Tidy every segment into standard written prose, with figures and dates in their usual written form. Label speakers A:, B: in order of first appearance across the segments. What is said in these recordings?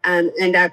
A: And I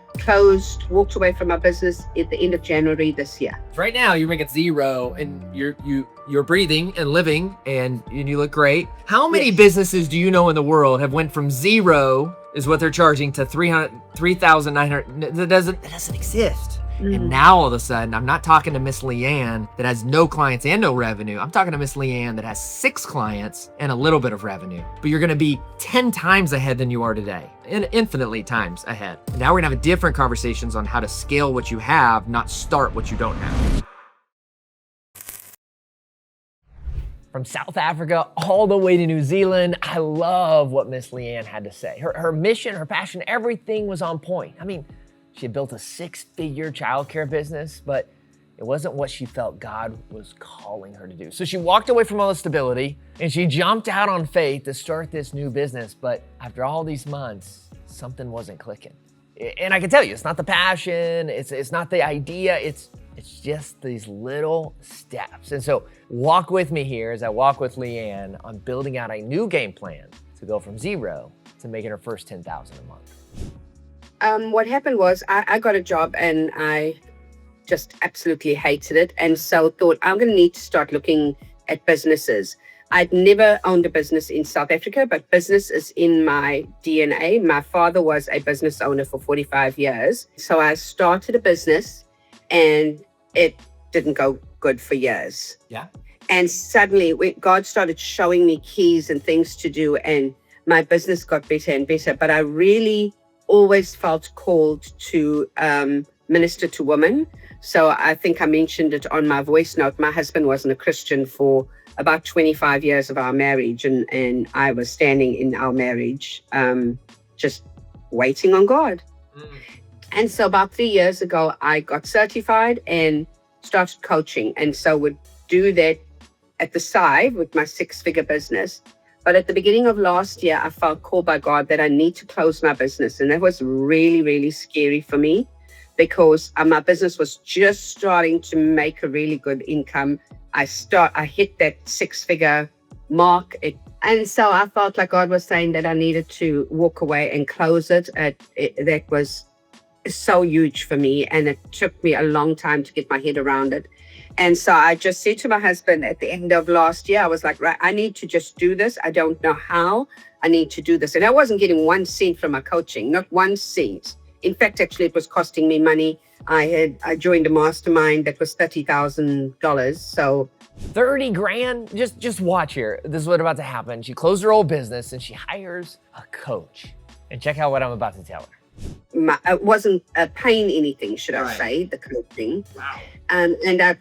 A: walked away from my business at the end of January this year.
B: Right now, you're making zero, and you're breathing and living, and you look great. How many
A: Yes.
B: businesses do you know in the world have went from zero is what they're charging to 3,900? That doesn't exist. And now all of a sudden, I'm not talking to Miss Leanne that has no clients and no revenue. I'm talking to Miss Leanne that has 6 clients and a little bit of revenue. But you're gonna be 10 times ahead than you are today, and infinitely times ahead. Now we're gonna have different conversations on how to scale what you have, not start what you don't have. From South Africa all the way to New Zealand, I love what Miss Leanne had to say. Her mission, her passion, everything was on point. I mean, she had built a 6-figure childcare business, but it wasn't what she felt God was calling her to do. So she walked away from all the stability and she jumped out on faith to start this new business. But after all these months, something wasn't clicking. And I can tell you, it's not the passion, it's not the idea, it's just these little steps. And so walk with me here as I walk with Leanne on building out a new game plan to go from zero to making her first $10,000 a month.
A: What happened was I got a job and I just absolutely hated it. And so thought I'm going to need to start looking at businesses. I'd never owned a business in South Africa, but business is in my DNA. My father was a business owner for 45 years. So I started a business and it didn't go good for years.
B: Yeah.
A: And suddenly God started showing me keys and things to do, and my business got better and better. But I really always felt called to minister to women. So I think I mentioned it on my voice note. My husband wasn't a Christian for about 25 years of our marriage, and I was standing in our marriage, just waiting on God. And so about 3 years ago, I got certified and started coaching. And so would do that at the side with my 6-figure business. But at the beginning of last year, I felt called by God that I need to close my business. And that was really, really scary for me because my business was just starting to make a really good income. I hit that 6-figure mark. And so I felt like God was saying that I needed to walk away and close it. That was so huge for me. And it took me a long time to get my head around it. And so I just said to my husband at the end of last year, I was like, right, I need to just do this. I don't know how. I need to do this. And I wasn't getting 1 cent from my coaching, not 1 cent. In fact, actually, it was costing me money. I joined a mastermind that was $30,000. So
B: 30 grand? Just watch here. This is what's about to happen. She closed her old business and she hires a coach. And check out what I'm about to tell her.
A: It wasn't paying anything, should I say, the coaching.
B: Wow.
A: And I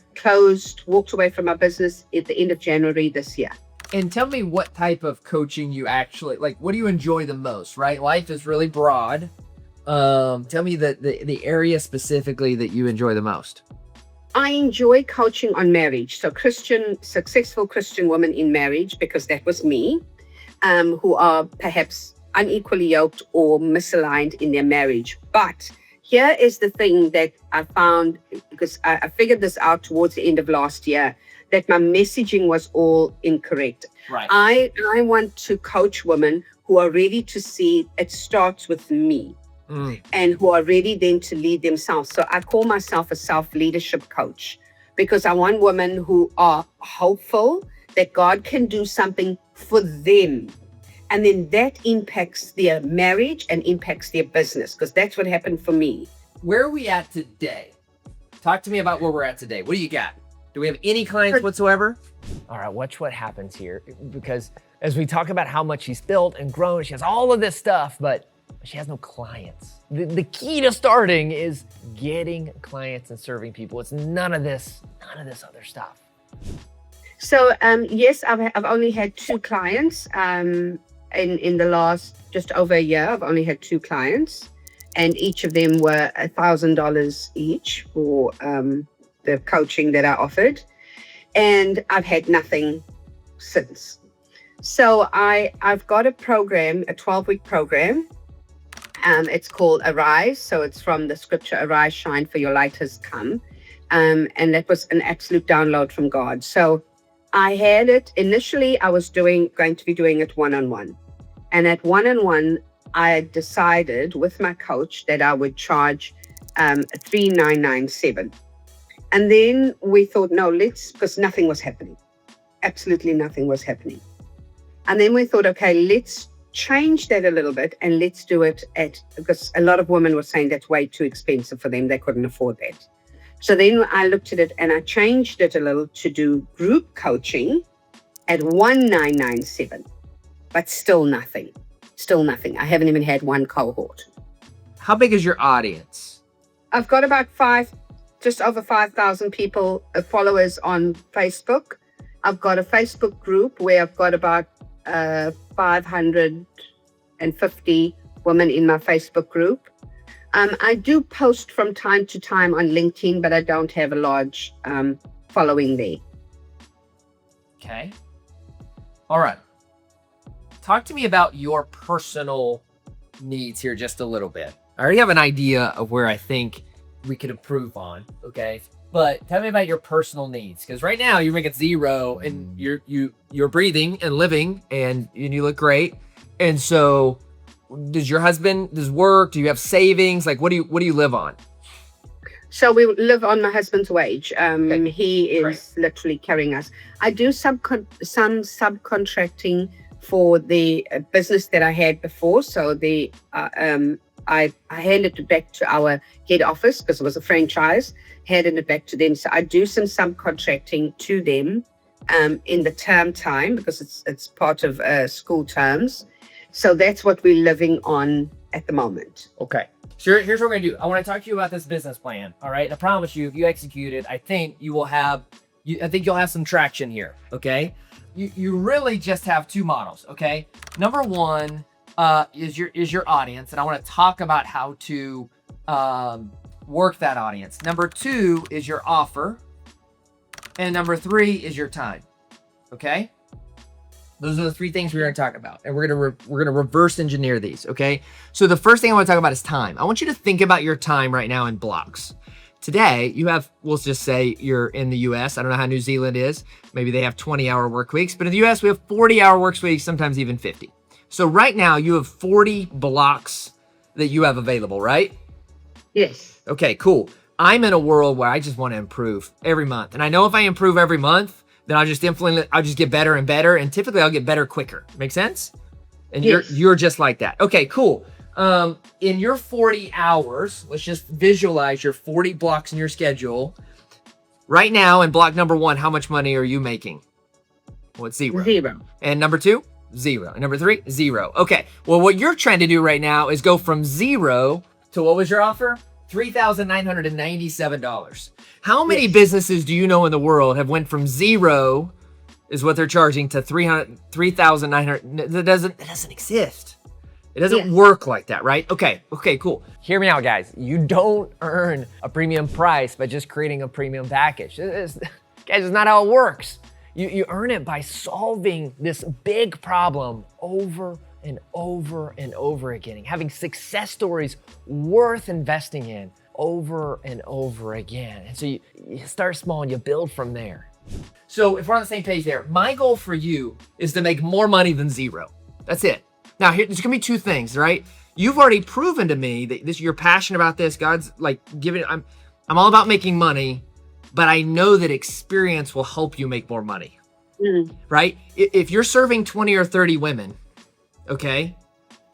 A: walked away from my business at the end of January this year.
B: And tell me what type of coaching you actually, like, what do you enjoy the most, right? Life is really broad. Tell me the area specifically that you enjoy the most.
A: I enjoy coaching on marriage. So successful Christian women in marriage, because that was me, who are perhaps unequally yoked or misaligned in their marriage. But here is the thing that I found, because I figured this out towards the end of last year, that my messaging was all incorrect.
B: Right.
A: I want to coach women who are ready to see it starts with me. And who are ready then to lead themselves. So I call myself a self-leadership coach because I want women who are hopeful that God can do something for them. And then that impacts their marriage and impacts their business, because that's what happened for me.
B: Where are we at today? Talk to me about where we're at today. What do you got? Do we have any clients whatsoever? All right, watch what happens here. Because as we talk about how much she's built and grown, she has all of this stuff, but she has no clients. The key to starting is getting clients and serving people. It's none of this other stuff.
A: So yes, I've only had 2 clients. In the last just over a year, I've only had 2 clients, and each of them were $1,000 each for the coaching that I offered, and I've had nothing since. So I've got a program, a 12-week program. It's called Arise. So it's from the scripture, Arise, shine, for your light has come. And that was an absolute download from God. So I had it initially, I was going to be doing it one-on-one. And at one-on-one, I decided with my coach that I would charge 3,997. And then we thought, no, because nothing was happening. Absolutely nothing was happening. And then we thought, okay, let's change that a little bit and let's do it because a lot of women were saying that's way too expensive for them. They couldn't afford that. So then I looked at it and I changed it a little to do group coaching at 1,997, but still nothing. Still nothing. I haven't even had one cohort.
B: How big is your audience?
A: I've got about just over 5,000 people, followers on Facebook. I've got a Facebook group where I've got about 550 women in my Facebook group. I do post from time to time on LinkedIn, but I don't have a large following there.
B: Okay. All right. Talk to me about your personal needs here just a little bit. I already have an idea of where I think we could improve on, okay? But tell me about your personal needs, because right now you're making zero and you're breathing and living and you look great. And so does your husband work? Do you have savings? Like what do you live on?
A: So we live on my husband's wage. He is literally carrying us. I do some subcontracting for the business that I had before. So I handed it back to our head office because it was a franchise, handed it back to them. So I do some subcontracting to them in the term time because it's part of school terms. So that's what we're living on at the moment.
B: Okay. So here's what we're going to do. I want to talk to you about this business plan. All right. And I promise you, if you execute it, I think you'll have some traction here. Okay. You really just have two models. Okay. Number one is your audience. And I want to talk about how to work that audience. Number two is your offer. And number three is your time. Okay. Those are the three things we're going to talk about, and we're going to reverse engineer these, okay? So the first thing I want to talk about is time. I want you to think about your time right now in blocks. Today, you have, we'll just say you're in the US. I don't know how New Zealand is. Maybe they have 20-hour work weeks, but in the US, we have 40-hour work weeks, sometimes even 50. So right now, you have 40 blocks that you have available, right?
A: Yes.
B: Okay, cool. I'm in a world where I just want to improve every month. And I know if I improve every month, then I'll just get better and better, and typically I'll get better quicker. Make sense? And
A: yes.
B: You're just like that. Okay, cool. In your 40 hours, let's just visualize your 40 blocks in your schedule. Right now, in block number one, how much money are you making? Well, it's zero.
A: Zero.
B: And number two, zero. And number three, zero. Okay. Well, what you're trying to do right now is go from zero to what was your offer? $3,997. How many businesses do you know in the world have went from zero is what they're charging to $3,900? That doesn't exist. It doesn't work like that, right? Okay, cool. Hear me out, guys. You don't earn a premium price by just creating a premium package. Guys, it's not how it works. You earn it by solving this big problem over and over and over again, having success stories worth investing in over and over again. And so you start small and you build from there. So if we're on the same page there, my goal for you is to make more money than zero. That's it. Now there's gonna be two things, right? You've already proven to me that you're passionate about this. God's like giving, I'm all about making money, but I know that experience will help you make more money, right? If you're serving 20 or 30 women, okay,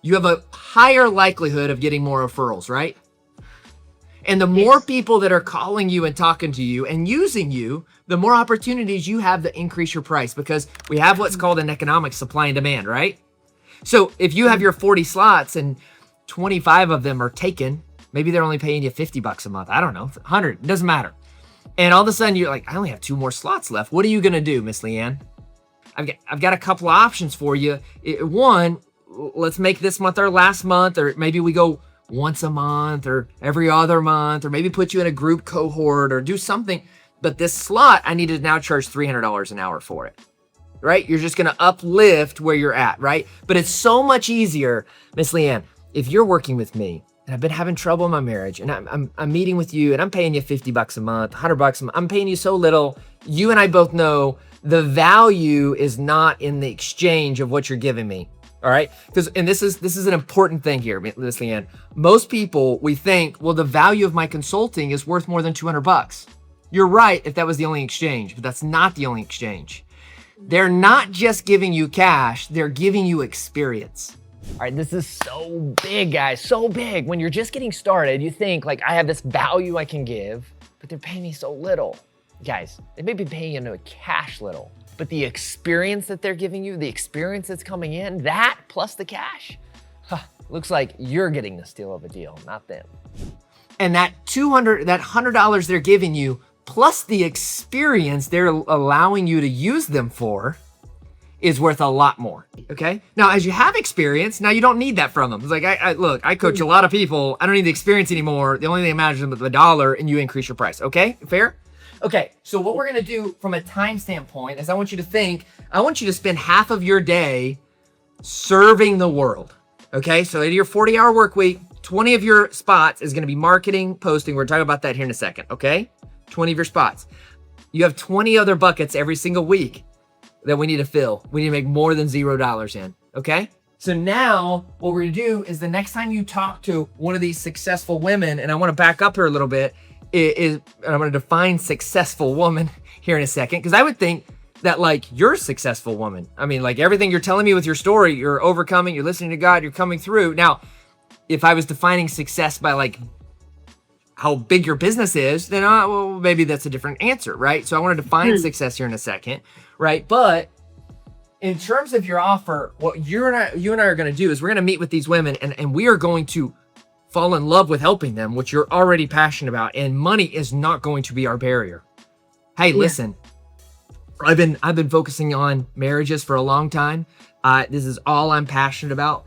B: you have a higher likelihood of getting more referrals, right? And the more people that are calling you and talking to you and using you, the more opportunities you have to increase your price, because we have what's called an economic supply and demand, right? So if you have your 40 slots and 25 of them are taken, maybe they're only paying you $50 a month. I don't know, 100, it doesn't matter. And all of a sudden you're like, I only have 2 more slots left. What are you gonna do, Miss Leanne? I've got a couple of options for you. One, let's make this month our last month, or maybe we go once a month or every other month, or maybe put you in a group cohort or do something. But this slot, I need to now charge $300 an hour for it, right? You're just going to uplift where you're at, right? But it's so much easier, Miss Leanne, if you're working with me and I've been having trouble in my marriage and I'm meeting with you and I'm paying you $50 a month, $100 a month. I'm paying you so little. You and I both know the value is not in the exchange of what you're giving me. All right, and this is an important thing here, Miss Leanne. Most people, we think, well, the value of my consulting is worth more than $200. You're right if that was the only exchange, but that's not the only exchange. They're not just giving you cash, they're giving you experience. All right, this is so big, guys, so big. When you're just getting started, you think like, I have this value I can give, but they're paying me so little. Guys, they may be paying you a cash little, but the experience that they're giving you, the experience that's coming in, that plus the cash, looks like you're getting the steal of a deal, not them. And that $100 they're giving you, plus the experience they're allowing you to use them for, is worth a lot more, okay? Now, as you have experience, now you don't need that from them. It's like, look, I coach a lot of people. I don't need the experience anymore. The only thing that matters is the dollar, and you increase your price, okay? Fair? Okay, so what we're gonna do from a time standpoint is I want you to spend half of your day serving the world, okay? So in your 40-hour work week, 20 of your spots is gonna be marketing, posting. We're talking about that here in a second, okay? 20 of your spots. You have 20 other buckets every single week that we need to fill. We need to make more than $0 in, okay? So now what we're gonna do is the next time you talk to one of these successful women, and I wanna back up here a little bit, and I'm gonna define successful woman here in a second, because I would think that like you're a successful woman. I mean, like everything you're telling me with your story, you're overcoming, you're listening to God, you're coming through. Now, if I was defining success by like how big your business is, then well, maybe that's a different answer, right? So I want to define success here in a second, right? But in terms of your offer, what you and I are going to do is we're going to meet with these women, and we are going to fall in love with helping them, which you're already passionate about, and money is not going to be our barrier. Hey, listen, I've been focusing on marriages for a long time. This is all I'm passionate about.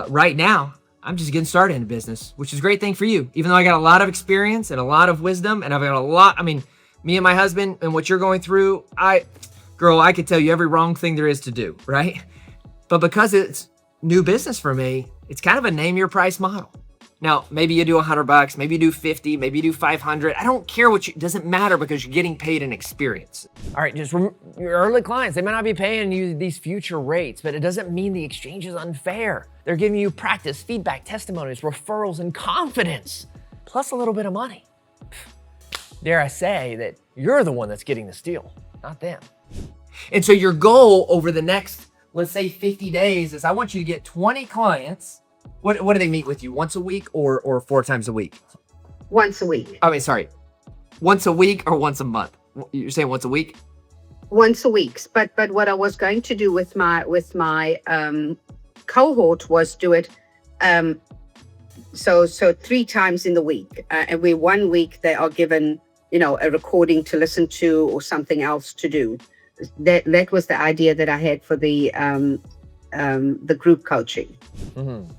B: Right now, I'm just getting started in business, which is a great thing for you. Even though I got a lot of experience and a lot of wisdom, and I've got me and my husband and what you're going through, I could tell you every wrong thing there is to do, right? But because it's new business for me, it's kind of a name your price model. Now, maybe you do $100, maybe you do 50, maybe you do 500. I don't care it doesn't matter, because you're getting paid in experience. All right, just your early clients, they might not be paying you these future rates, but it doesn't mean the exchange is unfair. They're giving you practice, feedback, testimonies, referrals, and confidence, plus a little bit of money. Dare I say that you're the one that's getting the steal, not them. And so your goal over the next, let's say 50 days, is I want you to get 20 clients. What do they meet with you? Once a week or 4 times a week?
A: Once a week.
B: I mean, sorry. Once a week or once a month? You're saying once a week?
A: Once a week. But what I was going to do with my cohort was do it so 3 times in the week. And 1 week they are given, a recording to listen to or something else to do. That was the idea that I had for the group coaching. Mm-hmm.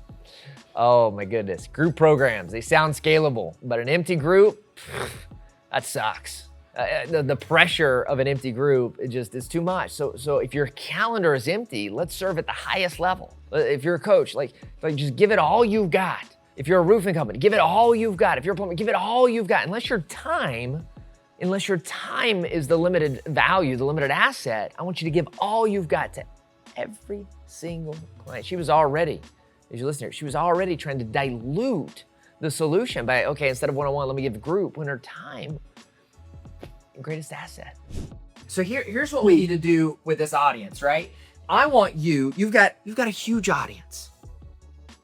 B: Oh my goodness. Group programs, they sound scalable, but an empty group, that sucks. The pressure of an empty group, it just is too much. So if your calendar is empty, let's serve at the highest level. If you're a coach, like just give it all you've got. If you're a roofing company, give it all you've got. If you're a plumber, give it all you've got. Unless your time is the limited value, the limited asset, I want you to give all you've got to every single client. She was already, as you listen here, she was already trying to dilute the solution by, okay, instead of one-on-one, let me give a group, when her time, greatest asset. So here's what we need to do with this audience, right? I want you've got a huge audience.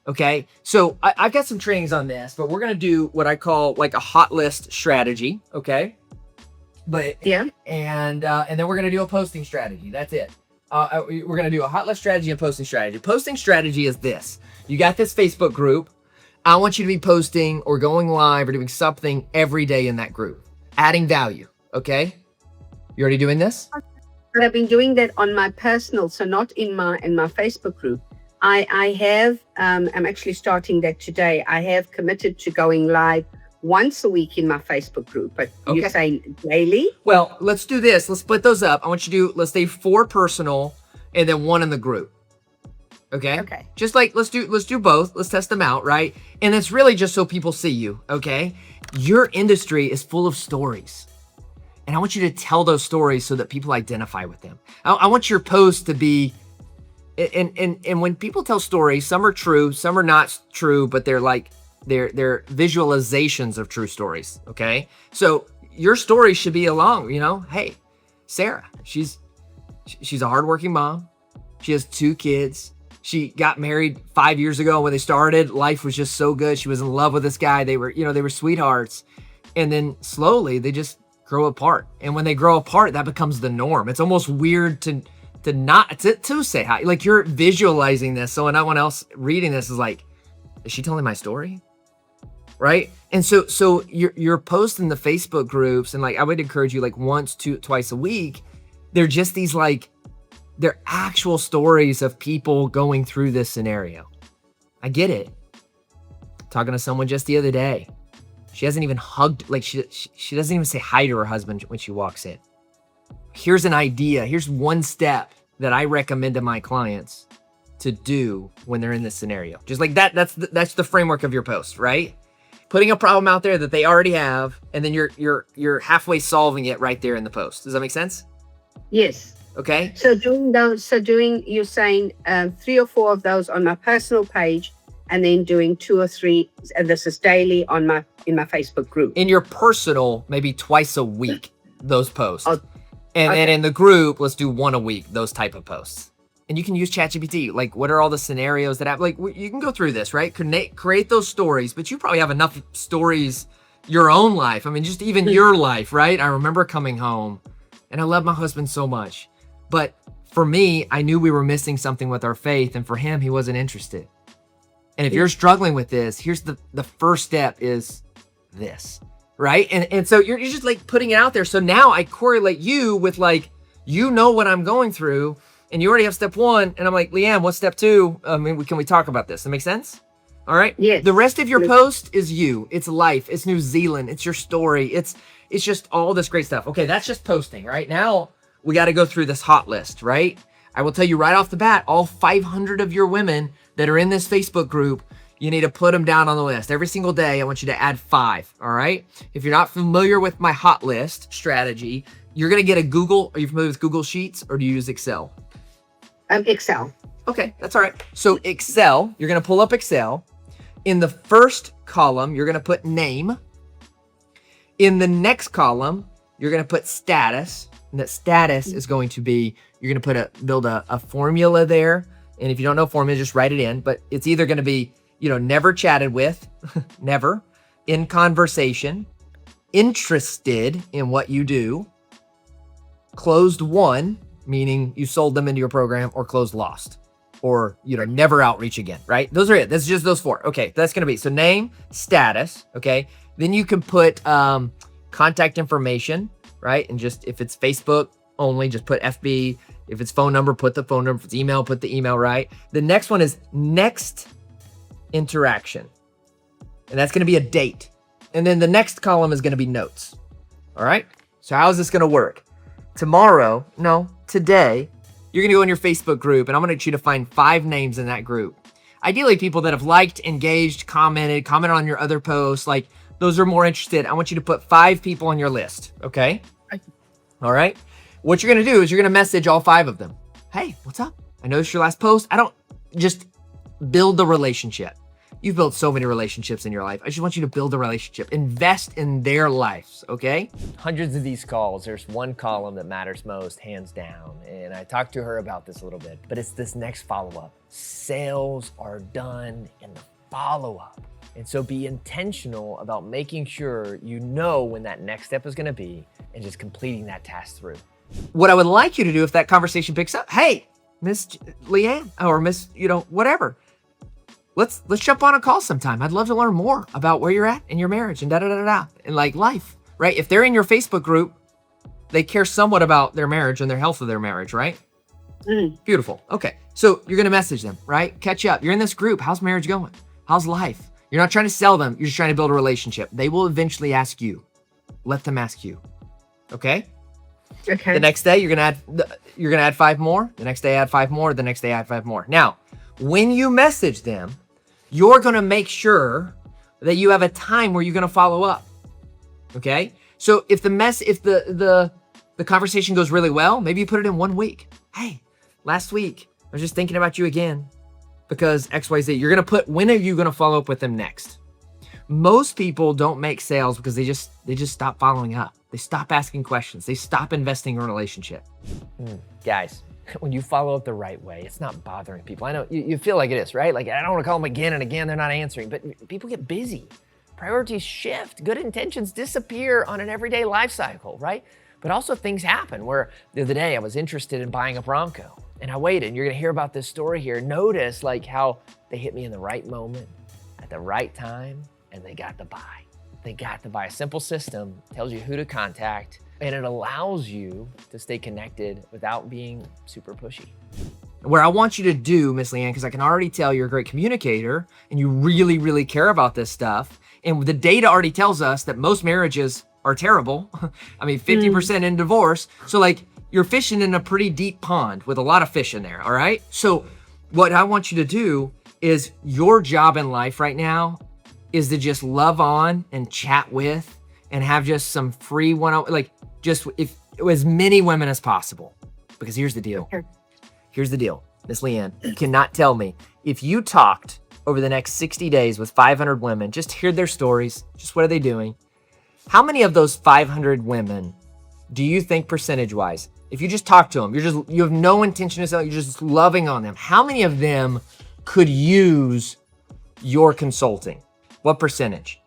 B: Okay, so I've got some trainings on this, but we're gonna do what I call like a hot list strategy, okay? But yeah, and then we're gonna do a posting strategy. That's it. We're gonna do a hot list strategy and posting strategy. Posting strategy is this: you got this Facebook group. I want you to be posting or going live or doing something every day in that group, adding value. Okay, you already doing this?
A: But I've been doing that on my personal, so not in my Facebook group. I have, I'm actually starting that today. I have committed to going live once a week in my Facebook group, but you're saying daily?
B: Well, let's do this. Let's split those up. I want you to do, let's say 4 personal and then 1 in the group. Okay?
A: Okay.
B: Just like, let's do both. Let's test them out, right? And it's really just so people see you, okay? Your industry is full of stories. And I want you to tell those stories so that people identify with them. I want your post to be And when people tell stories, some are true, some are not true, but they're like they're visualizations of true stories. Okay, so your story should be along. Hey, Sarah, she's a hardworking mom. She has 2 kids. She got married 5 years ago. When they started, life was just so good. She was in love with this guy. They were sweethearts, and then slowly they just grow apart. And when they grow apart, that becomes the norm. It's almost weird to say hi. Like, you're visualizing this, so anyone else reading this is like, is she telling my story? Right? And so you're posting the Facebook groups, and like, I would encourage you, like, once, twice a week. They're just these, like, they're actual stories of people going through this scenario. I get it. Talking to someone just the other day. She hasn't even hugged, like, she doesn't even say hi to her husband when she walks in. Here's an idea. Here's one step that I recommend to my clients to do when they're in this scenario. Just like that. That's the framework of your post, right? Putting a problem out there that they already have, and then you're halfway solving it right there in the post. Does that make sense?
A: Yes.
B: Okay.
A: So you're saying 3 or 4 of those on my personal page, and then doing 2 or 3, and this is daily in my Facebook group.
B: In your personal, maybe twice a week, those posts.
A: Oh,
B: and
A: okay.
B: then in the group, let's do 1 a week, those type of posts. And you can use ChatGPT. Like, what are all the scenarios that have, like, you can go through this, right? Create those stories, but you probably have enough stories, your own life. I mean, just even your life, right? I remember coming home, and I love my husband so much. But for me, I knew we were missing something with our faith, and for him, he wasn't interested. And if you're struggling with this, here's the first step is this, right? And so you're just like putting it out there. So now I correlate you with, like, what I'm going through, and you already have step 1. And I'm like, Leanne, what's step 2? I mean, can we talk about this? That make sense? All right.
A: Yes.
B: The rest of your post is you. It's life. It's New Zealand. It's your story. It's just all this great stuff. Okay, that's just posting, right? Now we got to go through this hot list, right? I will tell you right off the bat, all 500 of your women that are in this Facebook group, you need to put them down on the list. Every single day, I want you to add 5, all right? If you're not familiar with my hot list strategy, you're going to get a Google. Are you familiar with Google Sheets, or do you use Excel?
A: Excel.
B: Okay, that's all right. So Excel, you're going to pull up Excel. In the first column, you're going to put name. In the next column, you're going to put status. And that status is going to be, you're going to build a formula there. And if you don't know formula, just write it in. But it's either going to be, never chatted with, never, in conversation, interested in what you do, closed won, meaning you sold them into your program, or closed lost, or, never outreach again, right? Those are it. That's just those 4. Okay, that's going to be, so name, status, okay? Then you can put contact information, right? And just, if it's Facebook only, just put FB. If it's phone number, put the phone number. If it's email, put the email, right? The next one is next interaction. And that's going to be a date. And then the next column is going to be notes. All right? So how is this going to work? Today, you're going to go in your Facebook group, and I'm going to get you to find 5 names in that group. Ideally, people that have liked, engaged, commented on your other posts, like, those are more interested. I want you to put 5 people on your list, okay? All right? What you're going to do is you're going to message all 5 of them. Hey, what's up? I noticed your last post. Just build the relationship. You've built so many relationships in your life. I just want you to build a relationship. Invest in their lives, okay? Hundreds of these calls. There's one column that matters most, hands down. And I talked to her about this a little bit, but it's this next follow-up. Sales are done in the follow-up. And so be intentional about making sure you know when that next step is going to be, and just completing that task through. What I would like you to do, if that conversation picks up, hey, Miss Leanne, or Miss, whatever, let's jump on a call sometime. I'd love to learn more about where you're at in your marriage and and like life, right? If they're in your Facebook group, they care somewhat about their marriage and their health of their marriage, right? Beautiful. Okay. So you're going to message them, right? Catch up. You're in this group. How's marriage going? How's life? You're not trying to sell them. You're just trying to build a relationship. They will eventually ask you. Let them ask you. Okay?
A: Okay.
B: The next day, you're gonna add 5 more. The next day, add 5 more. The next day, add 5 more. Now, when you message them, you're gonna make sure that you have a time where you're gonna follow up. Okay? So if the conversation goes really well, maybe you put it in 1 week. Hey, last week I was just thinking about you again because XYZ. You're going to put, when are you going to follow up with them next? Most people don't make sales because they just stop following up. They stop asking questions. They stop investing in a relationship. Guys, when you follow up the right way, it's not bothering people. I know you feel like it is, right? Like, I don't want to call them again and again. They're not answering, but people get busy. Priorities shift. Good intentions disappear on an everyday life cycle, right? But also things happen where the other day I was interested in buying a Bronco and I waited. You're going to hear about this story here. Notice like how they hit me in the right moment at the right time and they got the buy. They got to buy. A simple system tells you who to contact, and it allows you to stay connected without being super pushy. Where I want you to do, Miss Leanne, because I can already tell you're a great communicator and you really, really care about this stuff. And the data already tells us that most marriages are terrible. I mean, 50% in divorce. So like you're fishing in a pretty deep pond with a lot of fish in there, all right? So what I want you to do is your job in life right now is to just love on and chat with and have just some free one-on-one, like just if as many women as possible. Because here's the deal. Here's the deal, Miss Leanne, you cannot tell me if you talked over the next 60 days with 500 women, just hear their stories, just what are they doing? How many of those 500 women do you think percentage-wise, if you just talk to them, you have no intention to sell, you're just loving on them, how many of them could use your consulting? What percentage?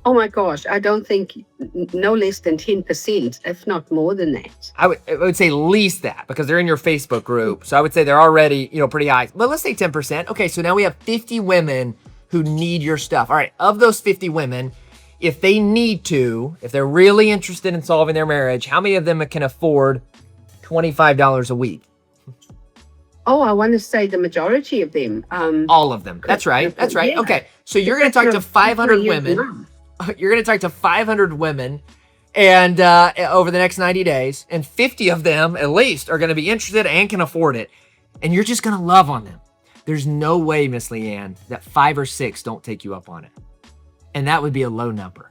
A: Oh my gosh, I don't think no less than 10%, if not more than that.
B: I would say least that because they're in your Facebook group. So I would say they're already, pretty high. But let's say 10%. Okay, so now we have 50 women who need your stuff. All right, of those 50 women, if they need to, if they're really interested in solving their marriage, how many of them can afford $25 a week?
A: Oh, I want to say the majority of them.
B: All of them. That's right. That's right.
A: Yeah.
B: Okay, so you're going to talk to 500 women. You're going to talk to 500 women and over the next 90 days, and 50 of them at least are going to be interested and can afford it. And you're just going to love on them. There's no way, Miss Leanne, that 5 or 6 don't take you up on it. And that would be a low number.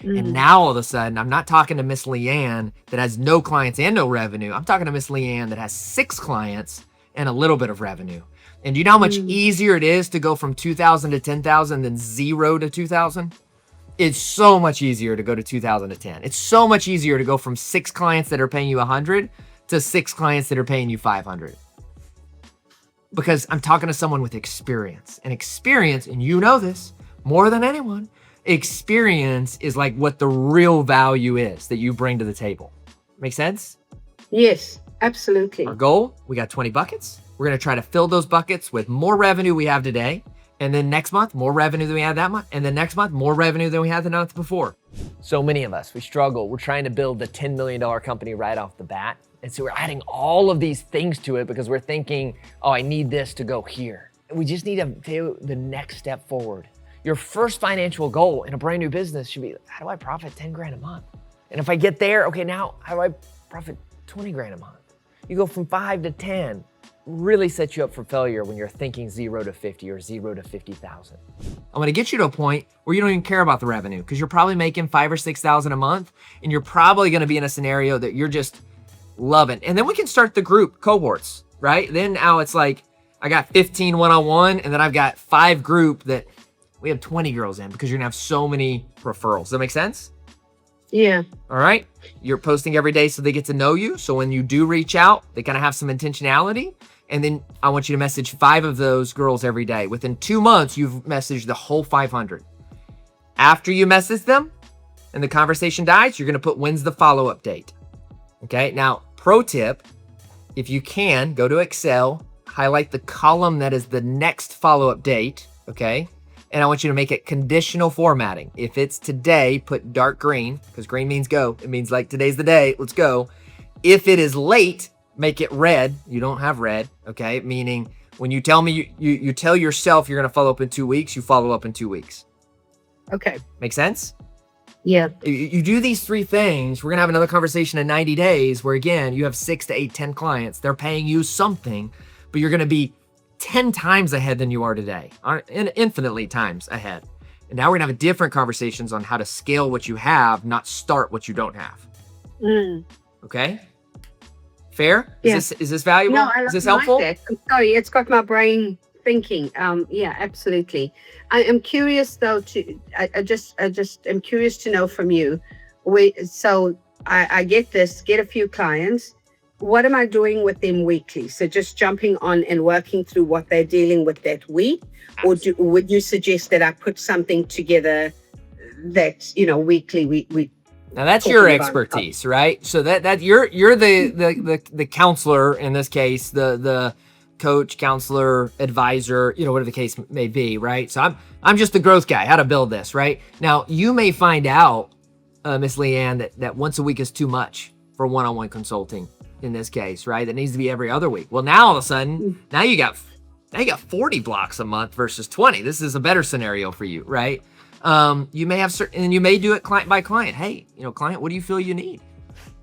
B: And now all of a sudden, I'm not talking to Miss Leanne that has no clients and no revenue. I'm talking to Miss Leanne that has 6 clients and a little bit of revenue. And do you know how much easier it is to go from 2,000 to 10,000 than 0 to 2,000? It's so much easier to go to 2,000 to 10. It's so much easier to go from 6 clients that are paying you 100 to 6 clients that are paying you 500. Because I'm talking to someone with experience. And experience, and you know this more than anyone, experience is like what the real value is that you bring to the table. Make sense?
A: Yes, absolutely.
B: Our goal, we got 20 buckets. We're going to try to fill those buckets with more revenue we have today. And then next month, more revenue than we had that month. And then next month, more revenue than we had the month before. So many of us, we struggle. We're trying to build the $10 million company right off the bat. And so we're adding all of these things to it because we're thinking, oh, I need this to go here. And we just need to do the next step forward. Your first financial goal in a brand new business should be, how do I profit 10 grand a month? And if I get there, okay, now how do I profit 20 grand a month? You go from 5 to 10. Really sets you up for failure when you're thinking 0 to 50 or 0 to 50,000. I'm going to get you to a point where you don't even care about the revenue because you're probably making 5,000 or 6,000 a month, and you're probably going to be in a scenario that you're just loving. And then we can start the group cohorts, right? Then now it's like I got 15 one-on-one, and then I've got 5 group that we have 20 girls in because you're going to have so many referrals. Does that make sense?
A: Yeah.
B: All right. You're posting every day so they get to know you. So when you do reach out, they kind of have some intentionality. And then I want you to message 5 of those girls every day. Within 2 months, you've messaged the whole 500. After you message them and the conversation dies, you're going to put when's the follow-up date. Okay. Now, pro tip, if you can, go to Excel, highlight the column that is the next follow-up date. Okay. And I want you to make it conditional formatting. If it's today, put dark green because green means go. It means like today's the day. Let's go. If it is late, make it red. You don't have red. Okay. Meaning when you tell me, you tell yourself you're going to follow up in 2 weeks, you follow up in 2 weeks.
A: Okay.
B: Make sense?
A: Yeah.
B: You do these 3 things. We're going to have another conversation in 90 days where again, you have 6 to 8, 10 clients. They're paying you something, but you're going to be 10 times ahead than you are today, infinitely times ahead. And now we're gonna have different conversations on how to scale what you have, not start what you don't have. Okay? Fair?
A: Yeah.
B: Is this valuable?
A: No, I
B: Is this
A: like
B: helpful?
A: that. I'm sorry, it's got my brain thinking. Yeah, absolutely. I am curious though I just am curious to know from you. So I get this, get a few clients. What am I doing with them weekly? So just jumping on and working through what they're dealing with that week, or would you suggest that I put something together that weekly we
B: Now that's
A: talking
B: your
A: about
B: expertise, right? So that you're the counselor in this case, the coach, counselor, advisor, whatever the case may be, right? So I'm just the growth guy, how to build this, right? Now you may find out, Miss Leanne, that once a week is too much for one-on-one consulting in this case, right? That needs to be every other week. Well, now all of a sudden, now you got 40 blocks a month versus 20. This is a better scenario for you, right? You may have certain, and you may do it client by client. Hey, client, what do you feel you need?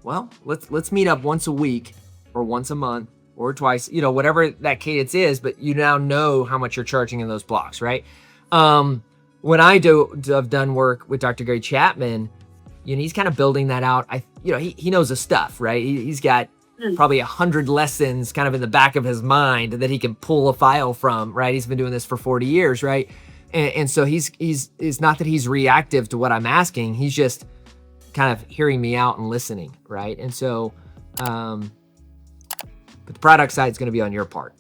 B: Well, let's meet up once a week or once a month or twice, whatever that cadence is, but you now know how much you're charging in those blocks, right? When I've done work with Dr. Gary Chapman, he's kind of building that out. He knows his stuff, right? He's got probably 100 lessons kind of in the back of his mind that he can pull a file from, right? He's been doing this for 40 years, right? And so he's not that he's reactive to what I'm asking. He's just kind of hearing me out and listening, right? And so, but the product side is going to be on your part.